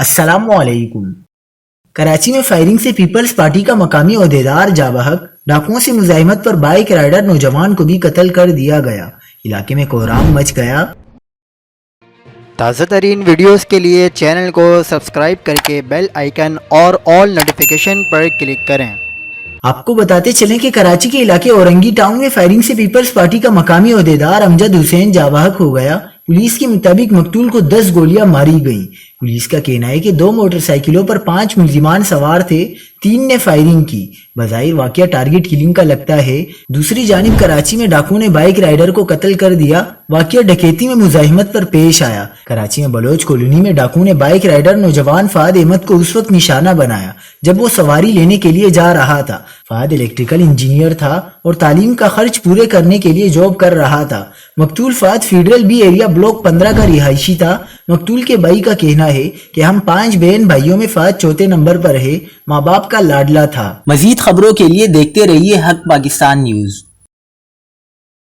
السلام علیکم۔ کراچی میں فائرنگ سے پیپلز پارٹی کا مقامی عہدیدار جاں بحق، ڈاکوؤں سے مزاحمت پر بائیک رائیڈر نوجوان کو بھی قتل کر دیا گیا۔ علاقے میں کوہرام مچ گیا۔ تازہ ترین ویڈیوز کے لیے چینل کو سبسکرائب کر کے بیل آئیکن اور آل نوٹیفیکیشن پر کلک کریں۔ آپ کو بتاتے چلیں کہ کراچی کے علاقے اورنگی ٹاؤن میں فائرنگ سے پیپلز پارٹی کا مقامی عہدیدار امجد حسین جاں بحق ہو گیا۔ پولیس کے مطابق مقتول کو 10 گولیاں ماری گئیں۔ پولیس کا کہنا ہے کہ 2 موٹر سائیکلوں پر 5 ملزمان سوار تھے، 3 نے فائرنگ کی۔ بظاہر واقعہ ٹارگٹ کلنگ کا لگتا ہے۔ دوسری جانب کراچی میں ڈاکو نے بائیک رائیڈر کو قتل کر دیا۔ واقعہ ڈکیتی میں مزاحمت پر پیش آیا۔ کراچی میں بلوچ کالونی میں ڈاکو نے بائیک رائیڈر نوجوان فہد احمد کو اس وقت نشانہ بنایا جب وہ سواری لینے کے لیے جا رہا تھا۔ فہد الیکٹریکل انجینئر تھا اور تعلیم کا خرچ پورے کرنے کے لیے جاب کر رہا تھا۔ مقتول Fahad federal B area block 15 کا رہائشی تھا۔ مقتول کے بھائی کا کہنا ہے کہ ہم 5 بہن بھائیوں میں فہد چوتھے نمبر پر ہے، ماں باپ کا لاڈلا تھا۔ مزید خبروں کے لیے دیکھتے رہیے حق پاکستان نیوز۔